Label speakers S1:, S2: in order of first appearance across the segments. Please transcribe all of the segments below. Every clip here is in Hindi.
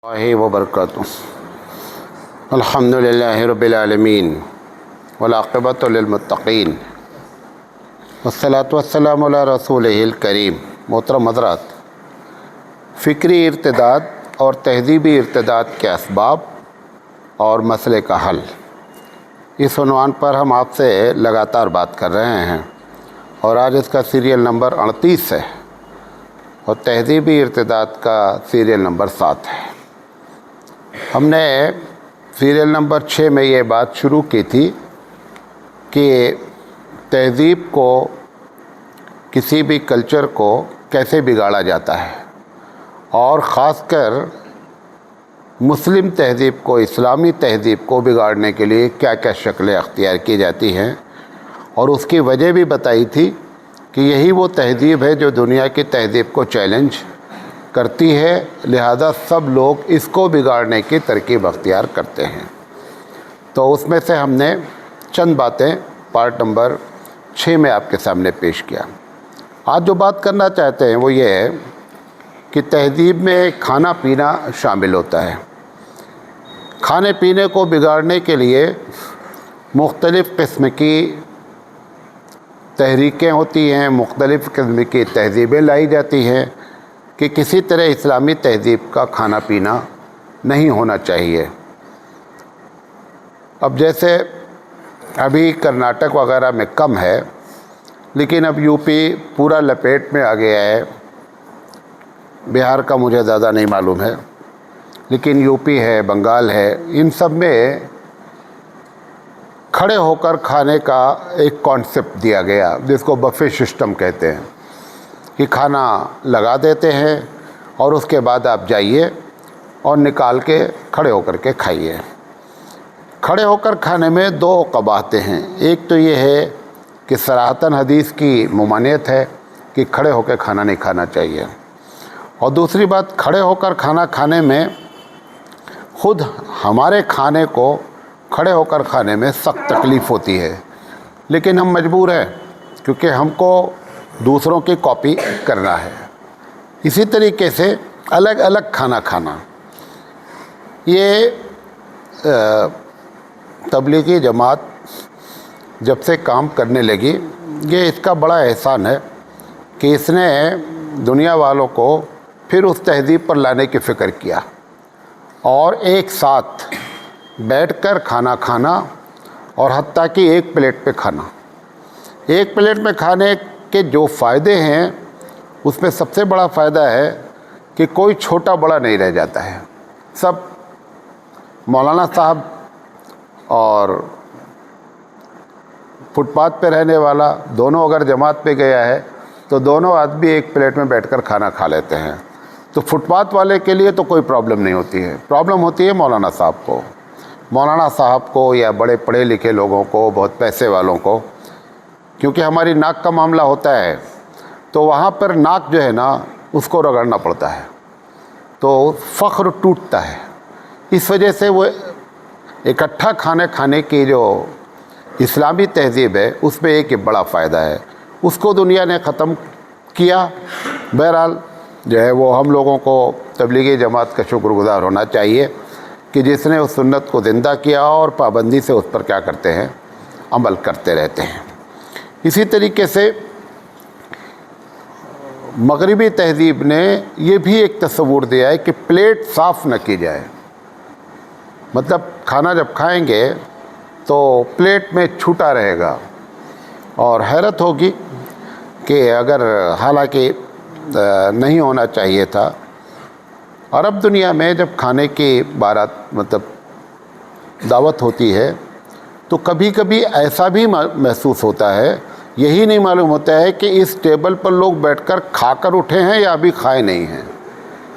S1: वबरकातुहू। अल्हम्दुलिल्लाहि रब्बिल आलमीन वल आक़िबतु लिल मुत्तक़ीन वस्सलातु वस्सलामु अला रसूलिहिल करीम। मोहतरम हज़रात, फ़िक्री इर्तिदाद और तहज़ीबी इर्तिदाद के असबाब और मसले का हल, इस उन्वान पर हम आपसे लगातार बात कर रहे हैं और आज इसका सीरियल नंबर 38 है और तहज़ीबी इर्तिदाद का सीरियल नंबर 7 है। हमने सीरियल नंबर 6 में ये बात शुरू की थी कि तहज़ीब को, किसी भी कल्चर को कैसे बिगाड़ा जाता है और ख़ासकर मुस्लिम तहज़ीब को, इस्लामी तहज़ीब को बिगाड़ने के लिए क्या क्या शक्लें अख्तियार की जाती हैं। और उसकी वजह भी बताई थी कि यही वो तहज़ीब है जो दुनिया की तहज़ीब को चैलेंज करती है, लिहाजा सब लोग इसको बिगाड़ने की तरकीब अख्तियार करते हैं। तो उसमें से हमने चंद बातें पार्ट नंबर 6 में आपके सामने पेश किया। आज जो बात करना चाहते हैं वो ये है कि तहज़ीब में खाना पीना शामिल होता है। खाने पीने को बिगाड़ने के लिए मुख्तलिफ़ किस्म की तहरीकें होती हैं, मुख्तलिफ़ किस्म की तहज़ीबें लाई जाती हैं कि किसी तरह इस्लामी तहज़ीब का खाना पीना नहीं होना चाहिए। अब जैसे अभी कर्नाटक वगैरह में कम है, लेकिन अब यूपी पूरा लपेट में आ गया है। बिहार का मुझे ज़्यादा नहीं मालूम है, लेकिन यूपी है, बंगाल है, इन सब में खड़े होकर खाने का एक कॉन्सेप्ट दिया गया जिसको बफ़े सिस्टम कहते हैं कि खाना लगा देते हैं और उसके बाद आप जाइए और निकाल के खड़े होकर के खाइए। खड़े होकर खाने में दो कबाहतें हैं। एक तो ये है कि सराहतन हदीस की ममानियत है कि खड़े होकर खाना नहीं खाना चाहिए, और दूसरी बात, खड़े होकर खाना खाने में ख़ुद हमारे खाने को खड़े होकर खाने में सख्त तकलीफ़ होती है, लेकिन हम मजबूर हैं क्योंकि हमको दूसरों की कॉपी करना है। इसी तरीके से अलग अलग खाना खाना, ये तबलीगी जमात जब से काम करने लगी, ये इसका बड़ा एहसान है कि इसने दुनिया वालों को फिर उस तहज़ीब पर लाने की फ़िक्र किया और एक साथ बैठकर खाना खाना और हत्ता कि एक प्लेट पे खाना। एक प्लेट में खाने के जो फ़ायदे हैं उसमें सबसे बड़ा फ़ायदा है कि कोई छोटा बड़ा नहीं रह जाता है। सब मौलाना साहब और फुटपाथ पे रहने वाला दोनों अगर जमात पे गया है तो दोनों आदमी एक प्लेट में बैठकर खाना खा लेते हैं। तो फुटपाथ वाले के लिए तो कोई प्रॉब्लम नहीं होती है, प्रॉब्लम होती है मौलाना साहब को, मौलाना साहब को या बड़े पढ़े लिखे लोगों को, बहुत पैसे वालों को, क्योंकि हमारी नाक का मामला होता है तो वहाँ पर नाक जो है ना उसको रगड़ना पड़ता है, तो फ़ख्र टूटता है। इस वजह से वो इकट्ठा खाने खाने की जो इस्लामी तहज़ीब है उसमें एक बड़ा फ़ायदा है, उसको दुनिया ने ख़त्म किया। बहरहाल जो है वो हम लोगों को तबलीगी जमात का शुक्रगुज़ार होना चाहिए कि जिसने उस सुन्नत को ज़िंदा किया और पाबंदी से उस पर क्या करते हैं, अमल करते रहते हैं। इसी तरीके से मगरिबी तहज़ीब ने यह भी एक तस्वूर दिया है कि प्लेट साफ़ न की जाए, मतलब खाना जब खाएंगे तो प्लेट में छूटा रहेगा। और हैरत होगी कि अगर, हालांकि नहीं होना चाहिए था, अरब दुनिया में जब खाने की बारात मतलब दावत होती है तो कभी कभी ऐसा भी महसूस होता है, यही नहीं मालूम होता है कि इस टेबल पर लोग बैठकर खाकर उठे हैं या अभी खाए नहीं हैं।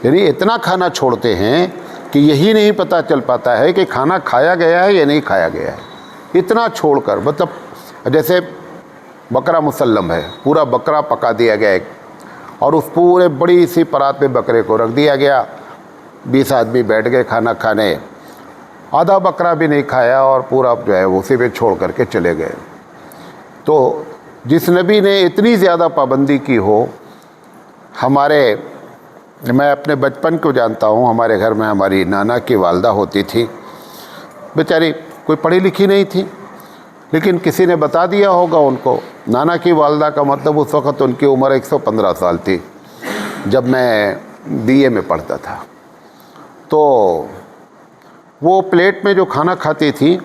S1: यानी इतना खाना छोड़ते हैं कि यही नहीं पता चल पाता है कि खाना खाया गया है या नहीं खाया गया है। इतना छोड़कर, मतलब जैसे बकरा मुसल्लम है, पूरा बकरा पका दिया गया है और उस पूरे बड़ी सी परात पे बकरे को रख दिया गया, 20 आदमी बैठ गए खाना खाने, आधा बकरा भी नहीं खाया और पूरा जो है उसी पे छोड़ करके चले गए। तो जिस नबी ने इतनी ज़्यादा पाबंदी की हो हमारे मैं अपने बचपन को जानता हूँ। हमारे घर में हमारी नाना की वालदा होती थी, बेचारी कोई पढ़ी लिखी नहीं थी, लेकिन किसी ने बता दिया होगा उनको। नाना की वालदा का मतलब उस वक़्त उनकी उम्र 115 साल थी जब मैं बीए में पढ़ता था। तो वो प्लेट में जो खाना खाती थी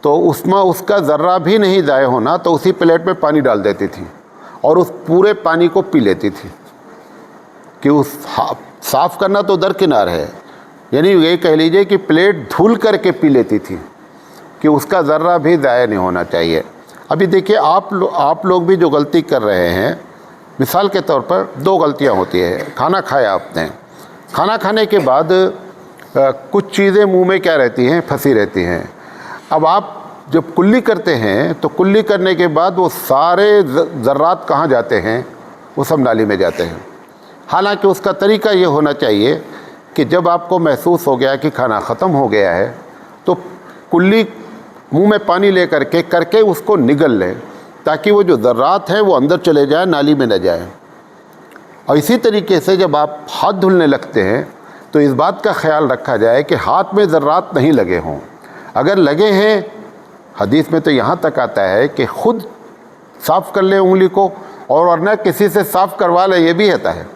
S1: तो उसमें उसका ज़र्रा भी नहीं ज़ाया होना, तो उसी प्लेट में पानी डाल देती थी और उस पूरे पानी को पी लेती थी। कि उस साफ़ करना तो दरकिनार है, यानी ये कह लीजिए कि प्लेट धुल करके पी लेती थी कि उसका ज़र्रा भी ज़ाया नहीं होना चाहिए। अभी देखिए आप लोग भी जो गलती कर रहे हैं, मिसाल के तौर पर 2 गलतियां होती है। खाना खाया आपने, खाना खाने के बाद कुछ चीज़ें मुंह में क्या रहती हैं, फंसी रहती हैं। अब आप जब कुल्ली करते हैं तो कुल्ली करने के बाद वो सारे ज़र्रात कहाँ जाते हैं, वो सब नाली में जाते हैं। हालांकि उसका तरीका ये होना चाहिए कि जब आपको महसूस हो गया कि खाना ख़त्म हो गया है तो कुल्ली मुंह में पानी ले करके उसको निगल लें, ताकि वो जो ज़र्रात हैं वो अंदर चले जाए, नाली में न जाए। और इसी तरीके से जब आप हाथ धुलने लगते हैं तो इस बात का ख्याल रखा जाए कि हाथ में ज़र्रात नहीं लगे हों। अगर लगे हैं, हदीस में तो यहाँ तक आता है कि ख़ुद साफ़ कर ले उंगली को, और वरना किसी से साफ़ करवा ले, ये भी आता है।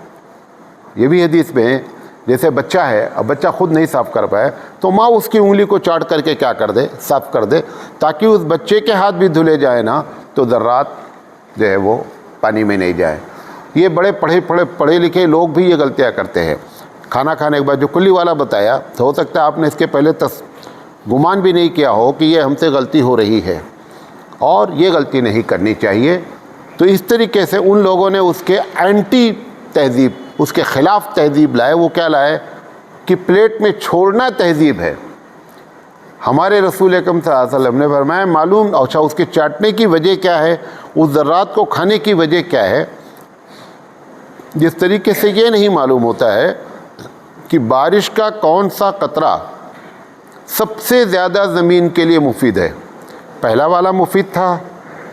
S1: ये भी हदीस में, जैसे बच्चा है, अब बच्चा खुद नहीं साफ़ कर पाए तो माँ उसकी उंगली को चाट करके क्या कर दे, साफ़ कर दे, ताकि उस बच्चे के हाथ भी धुले जाए ना, तो ज़र्रात जो है वो पानी में नहीं जाए। ये बड़े पढ़े लिखे लोग भी ये गलतियाँ करते हैं। खाना खाने के बाद जो कुल्ली वाला बताया, तो हो सकता है आपने इसके पहले गुमान भी नहीं किया हो कि ये हमसे गलती हो रही है, और ये गलती नहीं करनी चाहिए। तो इस तरीके से उन लोगों ने उसके एंटी तहज़ीब, उसके ख़िलाफ़ तहज़ीब लाए। वो क्या लाए कि प्लेट में छोड़ना तहज़ीब है। हमारे रसूल अकरम सल्लल्लाहु अलैहि वसल्लम ने फरमाया, मालूम, अच्छा उसके चाटने की वजह क्या है, उस ज़र्रात को खाने की वजह क्या है। जिस तरीके से ये नहीं मालूम होता है कि बारिश का कौन सा कतरा सबसे ज़्यादा ज़मीन के लिए मुफीद है, पहला वाला मुफीद था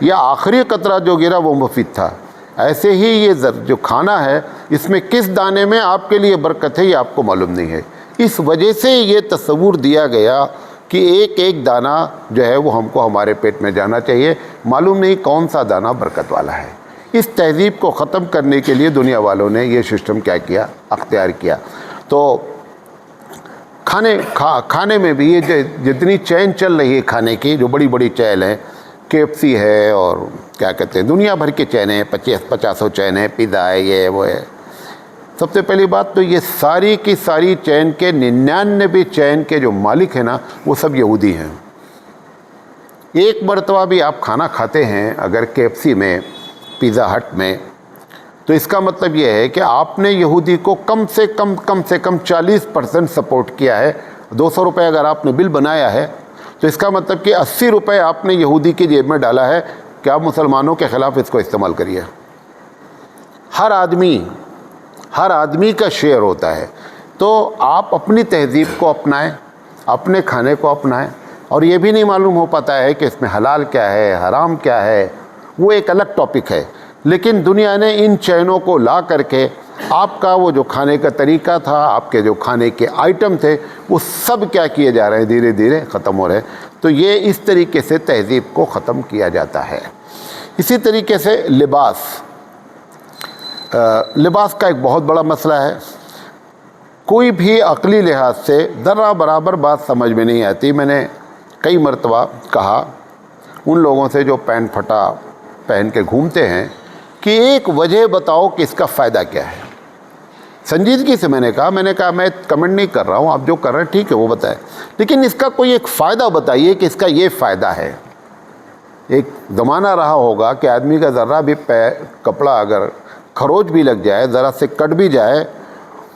S1: या आखिरी कतरा जो गिरा वो मुफीद था, ऐसे ही ये जो खाना है इसमें किस दाने में आपके लिए बरकत है ये आपको मालूम नहीं है। इस वजह से ये तस्वुर दिया गया कि एक एक दाना जो है वो हमको हमारे पेट में जाना चाहिए, मालूम नहीं कौन सा दाना बरकत वाला है। इस तहज़ीब को ख़त्म करने के लिए दुनिया वालों ने ये सिस्टम क्या किया, अख्तियार किया। तो खाने में भी ये जितनी चैन चल रही है खाने की, जो बड़ी बड़ी चैन है, KFC है और क्या कहते हैं दुनिया भर के चैन हैं, 50 चैन है, पिज़्ज़ा है, ये वो है। सबसे पहली बात तो ये सारी की सारी चैन के 99 चैन के जो मालिक हैं ना, वो सब यहूदी हैं। एक मरतबा भी आप खाना खाते हैं अगर KFC में, पिज़्ज़ा हट में, तो इसका मतलब ये है कि आपने यहूदी को कम से कम 40% सपोर्ट किया है। 200 रुपये अगर आपने बिल बनाया है तो इसका मतलब कि 80 रुपये आपने यहूदी की जेब में डाला है कि आप मुसलमानों के ख़िलाफ़ इसको इस्तेमाल करिए। हर आदमी का शेयर होता है। तो आप अपनी तहज़ीब को अपनाएं, अपने खाने को अपनाएं, और ये भी नहीं मालूम हो पाता है कि इसमें हलाल क्या है, हराम क्या है, वो एक अलग टॉपिक है। लेकिन दुनिया ने इन चैनों को ला करके आपका वो जो खाने का तरीका था, आपके जो खाने के आइटम थे, वो सब क्या किए जा रहे हैं, धीरे धीरे ख़त्म हो रहे हैं। तो ये इस तरीके से तहज़ीब को ख़त्म किया जाता है। इसी तरीके से लिबास का एक बहुत बड़ा मसला है। कोई भी अक़ली लिहाज से ज़रा बराबर बात समझ में नहीं आती। मैंने कई मरतबा कहा उन लोगों से जो पैंट फटा पहन के घूमते हैं कि एक वजह बताओ कि इसका फ़ायदा क्या है। संजीदगी से मैंने कहा मैं कमेंट नहीं कर रहा हूँ, आप जो कर रहे हैं ठीक है वो बताएं, लेकिन इसका कोई एक फ़ायदा बताइए कि इसका ये फ़ायदा है। एक ज़माना रहा होगा कि आदमी का ज़रा भी कपड़ा अगर खरोच भी लग जाए, ज़रा से कट भी जाए,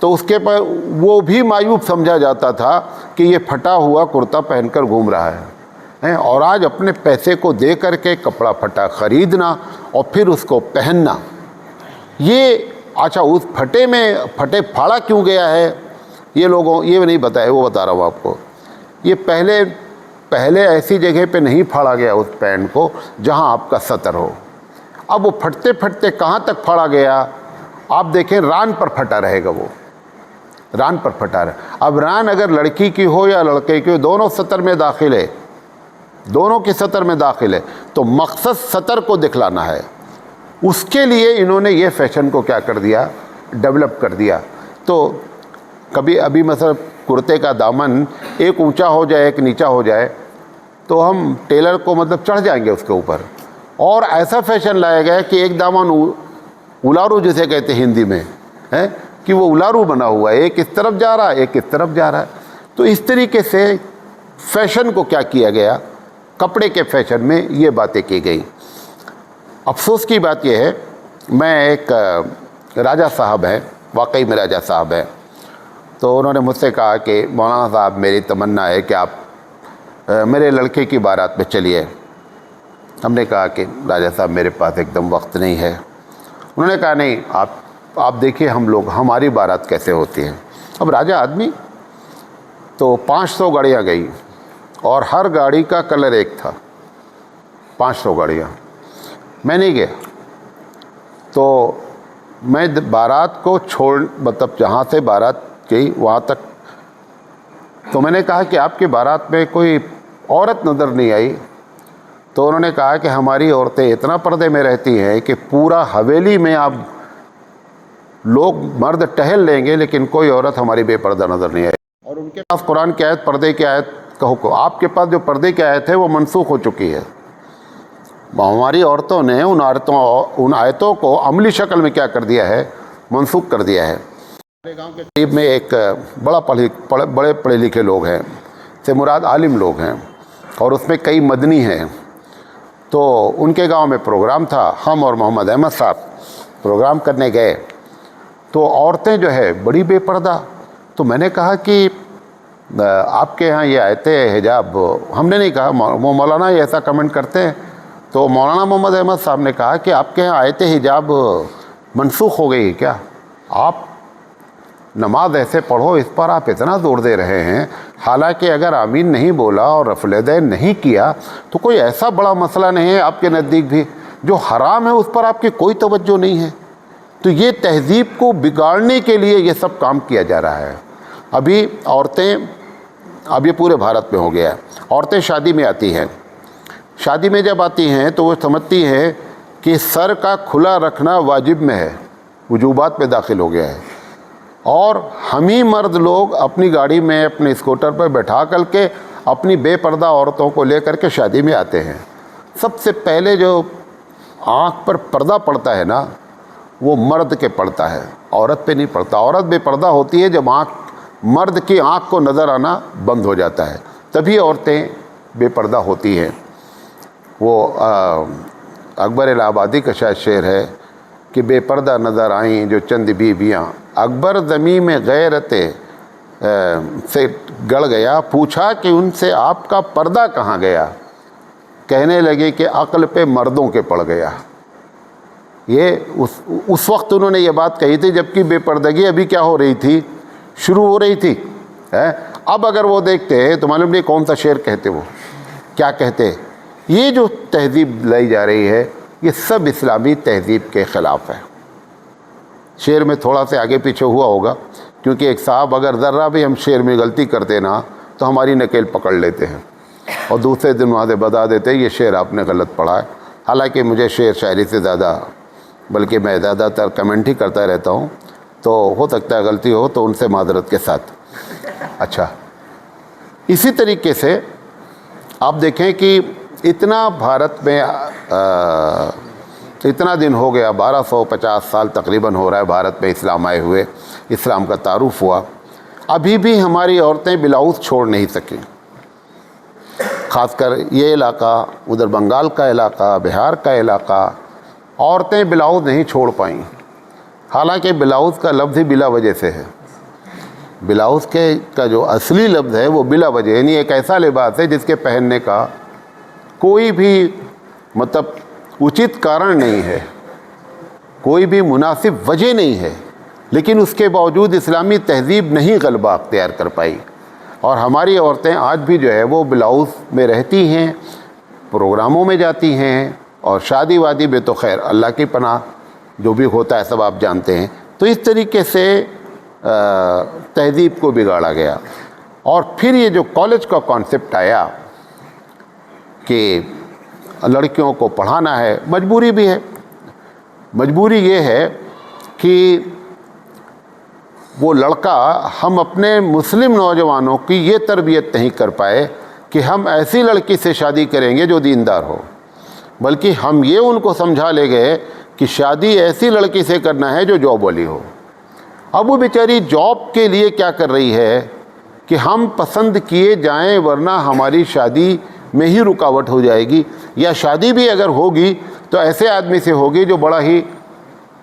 S1: तो उसके पर वो भी मायूब समझा जाता था कि ये फटा हुआ कुर्ता पहनकर घूम रहा है। और आज अपने पैसे को दे करके कपड़ा फटा ख़रीदना और फिर उसको पहनना, ये अच्छा उस फटे फाड़ा क्यों गया है ये लोगों ये नहीं बताया, वो बता रहा हूँ आपको। ये पहले ऐसी जगह पे नहीं फाड़ा गया उस पैंट को जहाँ आपका सतर हो। अब वो फटते फटते कहाँ तक फाड़ा गया आप देखें रान पर फटा रहेगा, वो रान पर फटा रहे। अब रान अगर लड़की की हो या लड़के की हो, दोनों सतर में दाखिल है, दोनों की सतर में दाखिल है, तो मकसद सतर को दिखलाना है। उसके लिए इन्होंने ये फैशन को क्या कर दिया, डेवलप कर दिया। तो कभी अभी मतलब कुर्ते का दामन एक ऊंचा हो जाए एक नीचा हो जाए तो हम टेलर को मतलब चढ़ जाएंगे उसके ऊपर, और ऐसा फैशन लाया गया कि एक दामन उलारू जिसे कहते हैं हिंदी में, है कि वो उलारू बना हुआ है, एक इस तरफ जा रहा है एक इस तरफ जा रहा है। तो इस तरीके से फैशन को क्या किया गया, कपड़े के फैशन में ये बातें की गई। अफसोस की बात यह है, मैं एक राजा साहब हैं, वाकई में राजा साहब हैं, तो उन्होंने मुझसे कहा कि मौलाना साहब मेरी तमन्ना है कि आप मेरे लड़के की बारात में चलिए। हमने कहा कि राजा साहब मेरे पास एकदम वक्त नहीं है। उन्होंने कहा नहीं, आप देखिए हम लोग, हमारी बारात कैसे होती है। अब राजा आदमी, तो 500 गाड़ियाँ गई और हर गाड़ी का कलर एक था, 500 गाड़ियाँ। मैं नहीं गया, तो मैं बारात को छोड़ मतलब जहाँ से बारात गई वहाँ तक, तो मैंने कहा कि आपकी बारात में कोई औरत नज़र नहीं आई। तो उन्होंने कहा कि हमारी औरतें इतना पर्दे में रहती हैं कि पूरा हवेली में आप लोग मर्द टहल लेंगे लेकिन कोई औरत हमारी बेपर्दा नज़र नहीं आई। और उनके पास कुरान की आयत, पर्दे की आयत कहो को, आपके पास जो पर्दे की आयत है वो मनसूख हो चुकी है। हमारी औरतों ने उन आयतों को अमली शक्ल में क्या कर दिया है, मनसूख कर दिया है। हमारे गांव के करीब में एक बड़े पढ़े लिखे लोग हैं, से मुराद आलिम लोग हैं, और उसमें कई मदनी हैं। तो उनके गांव में प्रोग्राम था, हम और मोहम्मद अहमद साहब प्रोग्राम करने गए, तो औरतें जो है बड़ी बेपर्दा। तो मैंने कहा कि आपके यहाँ ये आयतें हिजाब, हमने नहीं कहा, वो मौलाना ही ऐसा कमेंट करते हैं। तो मौलाना मोहम्मद अहमद साहब ने कहा कि आपके यहाँ आयतें हिजाब मनसूख हो गई क्या, आप नमाज ऐसे पढ़ो, इस पर आप इतना जोर दे रहे हैं। हालांकि अगर आमीन नहीं बोला और रफ़ल-ए-दैन नहीं किया तो कोई ऐसा बड़ा मसला नहीं है आपके नज़दीक भी, जो हराम है उस पर आपकी कोई तवज्जो नहीं है। तो ये तहज़ीब को बिगाड़ने के लिए ये सब काम किया जा रहा है। अभी औरतें, अब ये पूरे भारत में हो गया है, औरतें शादी में आती हैं, शादी में जब आती हैं तो वो समझती हैं कि सर का खुला रखना वाजिब में है, वजूबात में दाखिल हो गया है। और हम ही मर्द लोग अपनी गाड़ी में अपने स्कूटर पर बैठा कर के अपनी बेपर्दा औरतों को लेकर के शादी में आते हैं। सबसे पहले जो आँख पर पर्दा पड़ता है ना, वो मर्द के पड़ता है, औरत पे नहीं पड़ता। औरत बेपर्दा होती है जब मर्द की आँख को नज़र आना बंद हो जाता है, तभी औरतें बेपर्दा होती हैं। वो अकबर इलाहाबादी का शायद शेर है कि बेपर्दा नज़र आईं जो चंद बीबियाँ, अकबर ज़मी में गैरते से गड़ गया, पूछा कि उनसे आपका पर्दा कहाँ गया, कहने लगे कि अक्ल पे मर्दों के पड़ गया। ये उस वक्त उन्होंने ये बात कही थी जबकि बेपर्दगी अभी क्या हो रही थी, शुरू हो रही थी, है। अब अगर वो देखते तो मालूम नहीं कौन सा शेर कहते, वो क्या कहते। ये जो तहज़ीब लाई जा रही है ये सब इस्लामी तहज़ीब के ख़िलाफ़ है। शेर में थोड़ा से आगे पीछे हुआ होगा, क्योंकि एक साहब अगर ज़र्रा भी हम शेर में गलती करते ना तो हमारी नकेल पकड़ लेते हैं और दूसरे दिन वहाँ से बता देते ये शेर आपने गलत पढ़ा है। हालांकि मुझे शेर शायरी से ज़्यादा, बल्कि मैं ज़्यादातर कमेंट ही करता रहता हूँ, तो हो सकता है गलती हो तो उनसे माजरत के साथ। अच्छा, इसी तरीके से आप देखें कि इतना भारत में इतना दिन हो गया, 1250 साल तकरीबन हो रहा है भारत में इस्लाम आए हुए, इस्लाम का तारुफ हुआ, अभी भी हमारी औरतें ब्लाउज़ छोड़ नहीं सकीं। ख़ासकर ये इलाका, उधर बंगाल का इलाका, बिहार का इलाका, औरतें ब्लाउज़ नहीं छोड़ पाईं। हालांकि ब्लाउज़ का लफ्ज़ ही बिला वजह से है। ब्लाउज़ का जो असली लफ्ज़ है वो बिला वजह, यानी एक ऐसा लिबास है जिसके पहनने का कोई भी मतलब उचित कारण नहीं है, कोई भी मुनासिब वजह नहीं है, लेकिन उसके बावजूद इस्लामी तहज़ीब नहीं गलबा अख्तियार कर पाई। और हमारी औरतें आज भी जो है वो ब्लाउज़ में रहती हैं, प्रोग्रामों में जाती हैं, और शादी वादी में तो खैर अल्लाह की पनाह, जो भी होता है सब आप जानते हैं। तो इस तरीके से तहज़ीब को बिगाड़ा गया। और फिर ये जो कॉलेज का कॉन्सेप्ट आया कि लड़कियों को पढ़ाना है, मजबूरी भी है। मजबूरी ये है कि वो लड़का, हम अपने मुस्लिम नौजवानों की ये तरबियत नहीं कर पाए कि हम ऐसी लड़की से शादी करेंगे जो दीनदार हो, बल्कि हम ये उनको समझा ले गए कि शादी ऐसी लड़की से करना है जो जॉब वाली हो। अब वो बेचारी जॉब के लिए क्या कर रही है कि हम पसंद किए जाएं वरना हमारी शादी में ही रुकावट हो जाएगी, या शादी भी अगर होगी तो ऐसे आदमी से होगी जो बड़ा ही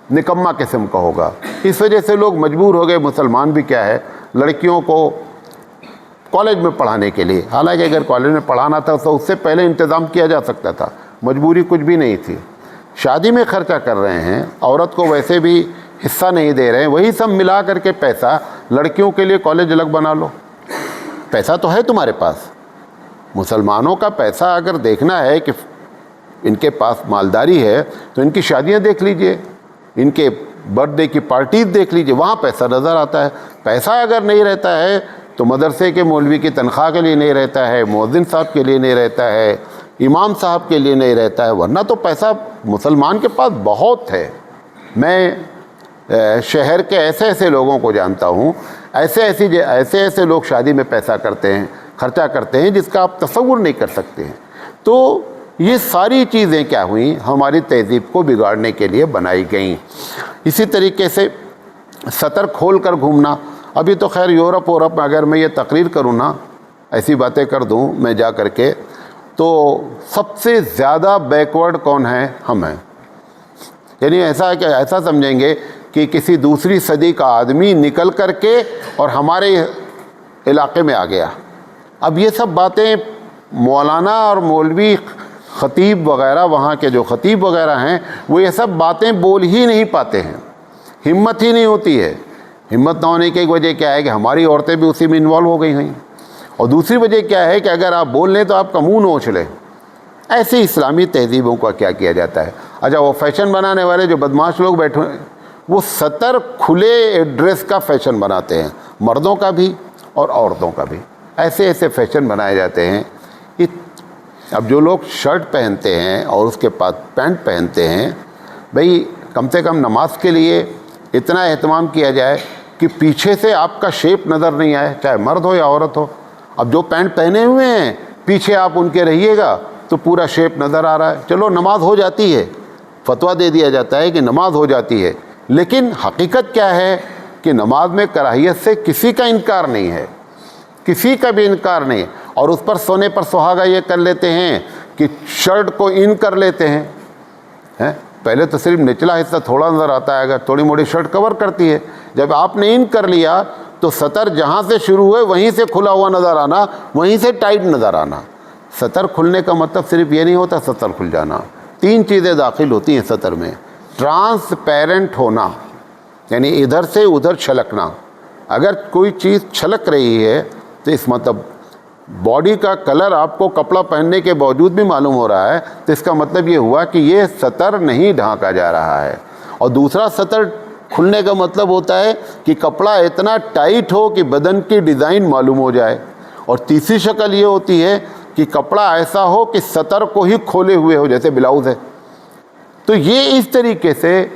S1: निकम्मा किस्म का होगा। इस वजह से लोग मजबूर हो गए, मुसलमान भी क्या है, लड़कियों को कॉलेज में पढ़ाने के लिए। हालांकि अगर कॉलेज में पढ़ाना था तो उससे पहले इंतज़ाम किया जा सकता था, मजबूरी कुछ भी नहीं थी। शादी में खर्चा कर रहे हैं, औरत को वैसे भी हिस्सा नहीं दे रहे हैं, वही सब मिला करके पैसा लड़कियों के लिए कॉलेज अलग बना लो। पैसा तो है तुम्हारे पास, मुसलमानों का पैसा अगर देखना है कि इनके पास मालदारी है तो इनकी शादियां देख लीजिए, इनके बर्थडे की पार्टीज देख लीजिए, वहाँ पैसा नज़र आता है। पैसा अगर नहीं रहता है तो मदरसे के मौलवी की तनख्वाह के लिए नहीं रहता है, मुअज्जिन साहब के लिए नहीं रहता है, इमाम साहब के लिए नहीं रहता है, वरना तो पैसा मुसलमान के पास बहुत है। मैं शहर के ऐसे ऐसे लोगों को जानता हूँ, ऐसे ऐसे लोग शादी में पैसा करते हैं, खर्चा करते हैं जिसका आप तसव्वुर नहीं कर सकते हैं। तो ये सारी चीज़ें क्या हुई, हमारी तहज़ीब को बिगाड़ने के लिए बनाई गई। इसी तरीके से सतर खोल कर घूमना। अभी तो खैर यूरोप में अगर मैं ये तकरीर करूँ ना, ऐसी बातें कर दूँ मैं जा कर के, तो सबसे ज़्यादा बैकवर्ड कौन है? हम हैं। यानी ऐसा है कि ऐसा समझेंगे कि किसी दूसरी सदी का आदमी निकल कर के और हमारे इलाके में आ गया। अब ये सब बातें मौलाना और मौलवी ख़तीब वग़ैरह, वहाँ के जो ख़तीब वग़ैरह हैं, वो ये सब बातें बोल ही नहीं पाते हैं, हिम्मत ही नहीं होती है। हिम्मत ना होने की एक वजह क्या है कि हमारी औरतें भी उसी में इन्वॉल्व हो गई हैं, और दूसरी वजह क्या है कि अगर आप बोल लें तो आपका मुँह नोच लें। ऐसी इस्लामी तहज़ीबों का क्या किया जाता है? अच्छा, वो फ़ैशन बनाने वाले जो बदमाश लोग बैठे हैं, वो सतर खुले ड्रेस का फ़ैशन बनाते हैं, मर्दों का भी और औरतों का भी। ऐसे ऐसे फ़ैशन बनाए जाते हैं। अब जो लोग शर्ट पहनते हैं और उसके बाद पैंट पहनते हैं, भाई कम से कम नमाज के लिए इतना एहतमाम किया जाए कि पीछे से आपका शेप नज़र नहीं आए, चाहे मर्द हो या औरत हो। अब जो पैंट पहने हुए हैं पीछे आप उनके रहिएगा तो पूरा शेप नज़र आ रहा है। चलो नमाज हो जाती है, फतवा दे दिया जाता है कि नमाज हो जाती है, लेकिन हकीकत क्या है कि नमाज में कराहियत से किसी का इनकार नहीं है, किसी का भी इनकार नहीं। और उस पर सोने पर सुहागा ये कर लेते हैं कि शर्ट को इन कर लेते हैं। पहले तो सिर्फ निचला हिस्सा थोड़ा नज़र आता है, अगर थोड़ी मोटी शर्ट कवर करती है। जब आपने इन कर लिया तो सतर जहाँ से शुरू हुए वहीं से खुला हुआ नज़र आना, वहीं से टाइट नज़र आना। सतर खुलने का मतलब सिर्फ ये नहीं होता सतर खुल जाना, तीन चीज़ें दाखिल होती हैं सतर में। ट्रांसपेरेंट होना, यानी इधर से उधर छलकना। अगर कोई चीज़ छलक रही है तो इस मतलब बॉडी का कलर आपको कपड़ा पहनने के बावजूद भी मालूम हो रहा है, तो इसका मतलब ये हुआ कि ये सतर नहीं ढांका जा रहा है। और दूसरा, सतर खुलने का मतलब होता है कि कपड़ा इतना टाइट हो कि बदन की डिज़ाइन मालूम हो जाए। और तीसरी शक्ल ये होती है कि कपड़ा ऐसा हो कि सतर को ही खोले हुए हो, जैसे ब्लाउज़ है। तो ये इस तरीके से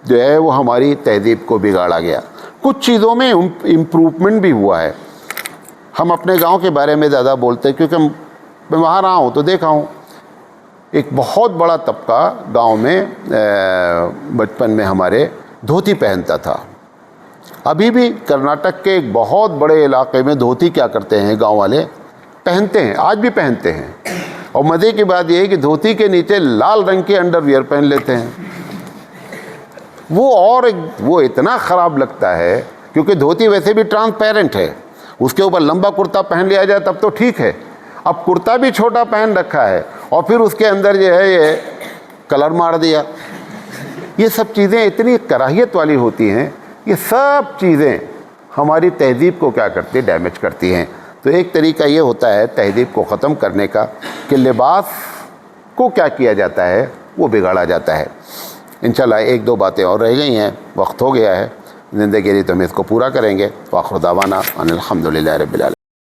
S1: जो है वो हमारी तहज़ीब को बिगाड़ा गया। कुछ चीज़ों में इम्प्रूवमेंट भी हुआ है। हम अपने गांव के बारे में ज़्यादा बोलते हैं क्योंकि मैं वहाँ रहा हूँ तो देखा हूँ। एक बहुत बड़ा तबका गांव में बचपन में हमारे धोती पहनता था। अभी भी कर्नाटक के एक बहुत बड़े इलाके में धोती क्या करते हैं गांव वाले, पहनते हैं, आज भी पहनते हैं। और मज़े की बात यह है कि धोती के नीचे लाल रंग के अंडरवियर पहन लेते हैं। वो इतना ख़राब लगता है क्योंकि धोती वैसे भी ट्रांसपेरेंट है, उसके ऊपर लंबा कुर्ता पहन लिया जाए तब तो ठीक है। अब कुर्ता भी छोटा पहन रखा है और फिर उसके अंदर जो है ये कलर मार दिया। ये सब चीज़ें इतनी कराहियत वाली होती हैं, ये सब चीज़ें हमारी तहज़ीब को क्या करती है, डैमेज करती हैं। तो एक तरीका ये होता है तहज़ीब को ख़त्म करने का कि लिबास को क्या किया जाता है, वो बिगाड़ा जाता है। इंशाल्लाह एक दो बातें और रह गई हैं, वक्त हो गया है, ज़िंदगी रही तो हम इसको पूरा करेंगे। वाखिर दावाना अनिल हम्दुलिल्लाहि रब्बिल आलमीन।